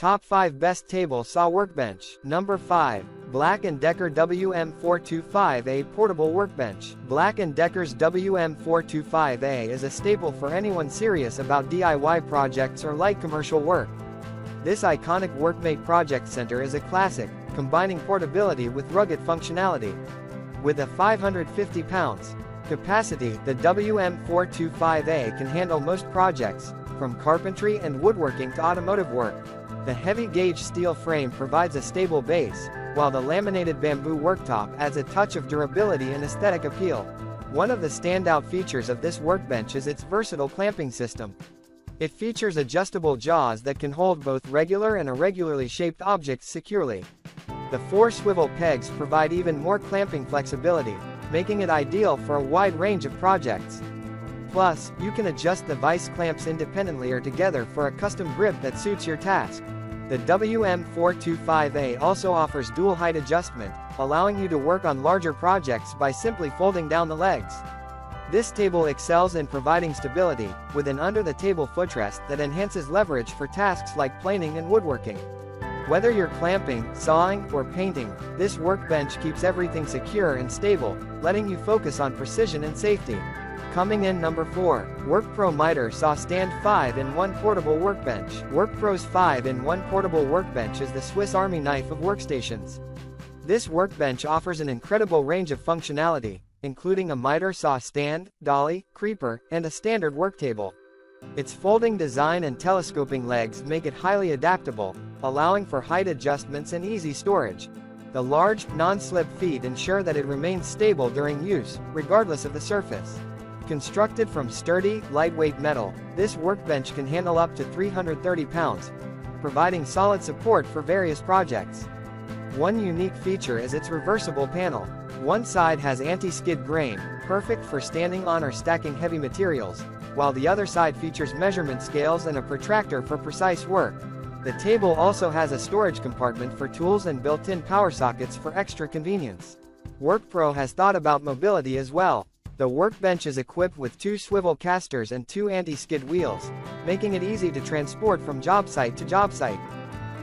Top 5 Best Table Saw Workbench. Number 5. Black & Decker WM425A Portable Workbench. Black & Decker's WM425A is a staple for anyone serious about DIY projects or light commercial work. This iconic workmate project center is a classic, combining portability with rugged functionality. With a 550 pounds capacity, the WM425A can handle most projects, from carpentry and woodworking to automotive work. The heavy-gauge steel frame provides a stable base, while the laminated bamboo worktop adds a touch of durability and aesthetic appeal. One of the standout features of this workbench is its versatile clamping system. It features adjustable jaws that can hold both regular and irregularly shaped objects securely. The 4 swivel pegs provide even more clamping flexibility, making it ideal for a wide range of projects. Plus, you can adjust the vice clamps independently or together for a custom grip that suits your task. The WM425A also offers dual height adjustment, allowing you to work on larger projects by simply folding down the legs. This table excels in providing stability, with an under-the-table footrest that enhances leverage for tasks like planing and woodworking. Whether you're clamping, sawing, or painting, this workbench keeps everything secure and stable, letting you focus on precision and safety. Coming in number 4. Workpro Miter Saw Stand 5-in-1 Portable Workbench. Workpro's 5-in-1 Portable Workbench is the Swiss Army knife of workstations. This workbench offers an incredible range of functionality, including a miter saw stand, dolly, creeper, and a standard worktable. Its folding design and telescoping legs make it highly adaptable, allowing for height adjustments and easy storage. The large, non-slip feet ensure that it remains stable during use, regardless of the surface. Constructed from sturdy, lightweight metal, this workbench can handle up to 330 pounds, providing solid support for various projects. One unique feature is its reversible panel. One side has anti-skid grain, perfect for standing on or stacking heavy materials, while the other side features measurement scales and a protractor for precise work. The table also has a storage compartment for tools and built-in power sockets for extra convenience. Workpro has thought about mobility as well. The workbench is equipped with 2 swivel casters and 2 anti-skid wheels, making it easy to transport from job site to job site.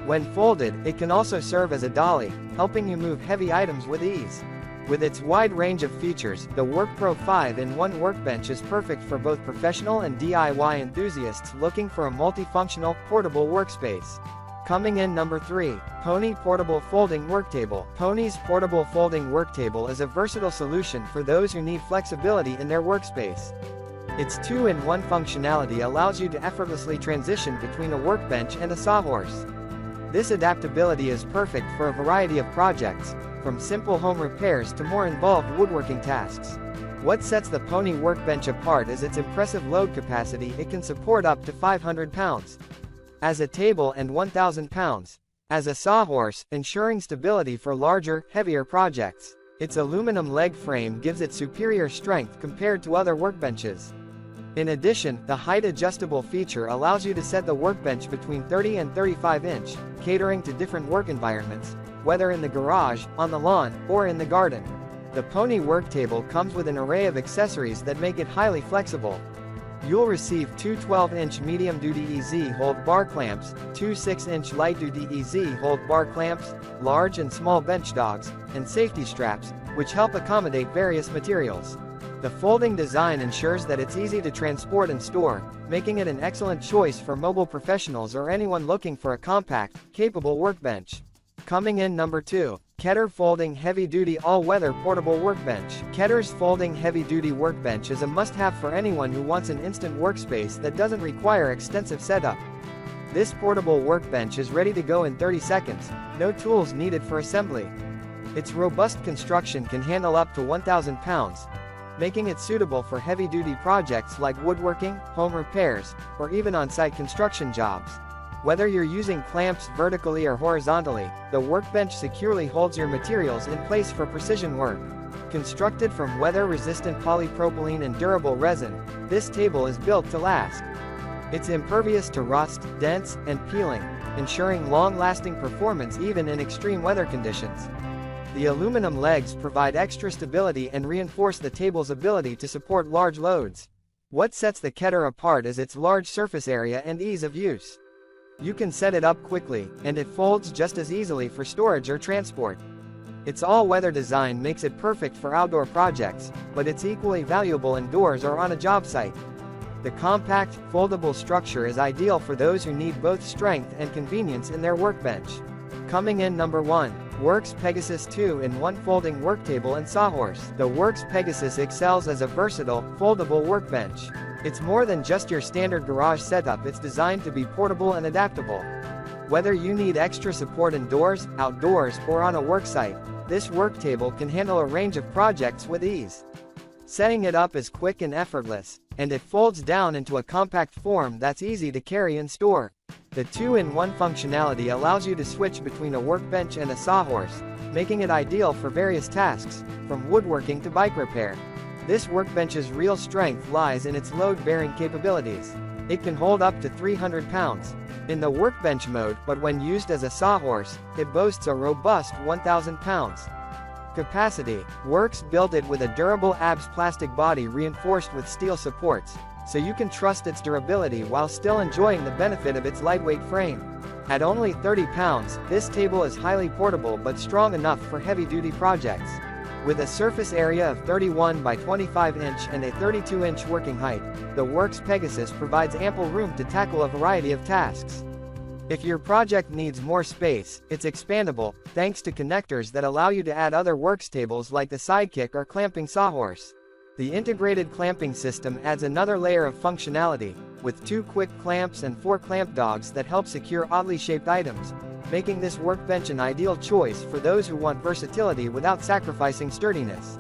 When folded, it can also serve as a dolly, helping you move heavy items with ease. With its wide range of features, the Workpro 5-in-1 workbench is perfect for both professional and DIY enthusiasts looking for a multifunctional, portable workspace. Coming in number 3. Pony Portable Folding Worktable. Pony's Portable Folding Worktable is a versatile solution for those who need flexibility in their workspace. Its 2-in-1 functionality allows you to effortlessly transition between a workbench and a sawhorse. This adaptability is perfect for a variety of projects, from simple home repairs to more involved woodworking tasks. What sets the Pony Workbench apart is its impressive load capacity. It can support up to 500 pounds. As a table and 1,000 pounds. As a sawhorse, ensuring stability for larger, heavier projects. Its aluminum leg frame gives it superior strength compared to other workbenches. In addition, the height adjustable feature allows you to set the workbench between 30 and 35 inch, catering to different work environments, whether in the garage, on the lawn, or in the garden. The Pony Worktable comes with an array of accessories that make it highly flexible. You'll receive 2 12-inch medium-duty EZ hold bar clamps, 2 6-inch light-duty EZ hold bar clamps, large and small bench dogs, and safety straps, which help accommodate various materials. The folding design ensures that it's easy to transport and store, making it an excellent choice for mobile professionals or anyone looking for a compact, capable workbench. Coming in number 2. Keter Folding Heavy-Duty All-Weather Portable Workbench. Keter's Folding Heavy-Duty Workbench is a must-have for anyone who wants an instant workspace that doesn't require extensive setup. This portable workbench is ready to go in 30 seconds, no tools needed for assembly. Its robust construction can handle up to 1,000 pounds, making it suitable for heavy-duty projects like woodworking, home repairs, or even on-site construction jobs. Whether you're using clamps vertically or horizontally, the workbench securely holds your materials in place for precision work. Constructed from weather-resistant polypropylene and durable resin, this table is built to last. It's impervious to rust, dents, and peeling, ensuring long-lasting performance even in extreme weather conditions. The aluminum legs provide extra stability and reinforce the table's ability to support large loads. What sets the Keter apart is its large surface area and ease of use. You can set it up quickly, and it folds just as easily for storage or transport. Its all-weather design makes it perfect for outdoor projects, but it's equally valuable indoors or on a job site. The compact, foldable structure is ideal for those who need both strength and convenience in their workbench. Coming in number 1. Worx Pegasus 2-in-1 Folding Worktable and Sawhorse. The Worx Pegasus excels as a versatile, foldable workbench. It's more than just your standard garage setup, it's designed to be portable and adaptable. Whether you need extra support indoors, outdoors, or on a worksite, this worktable can handle a range of projects with ease. Setting it up is quick and effortless, and it folds down into a compact form that's easy to carry and store. The 2-in-1 functionality allows you to switch between a workbench and a sawhorse, making it ideal for various tasks, from woodworking to bike repair. This workbench's real strength lies in its load-bearing capabilities. It can hold up to 300 pounds in the workbench mode, but when used as a sawhorse, it boasts a robust 1,000 pounds capacity. Worx built it with a durable ABS plastic body reinforced with steel supports, so you can trust its durability while still enjoying the benefit of its lightweight frame. At only 30 pounds, this table is highly portable but strong enough for heavy-duty projects. With a surface area of 31 by 25 inch and a 32-inch working height, the Worx Pegasus provides ample room to tackle a variety of tasks. If your project needs more space, it's expandable, thanks to connectors that allow you to add other workstables like the Sidekick or clamping sawhorse. The integrated clamping system adds another layer of functionality, with 2 quick clamps and 4 clamp dogs that help secure oddly shaped items, making this workbench an ideal choice for those who want versatility without sacrificing sturdiness.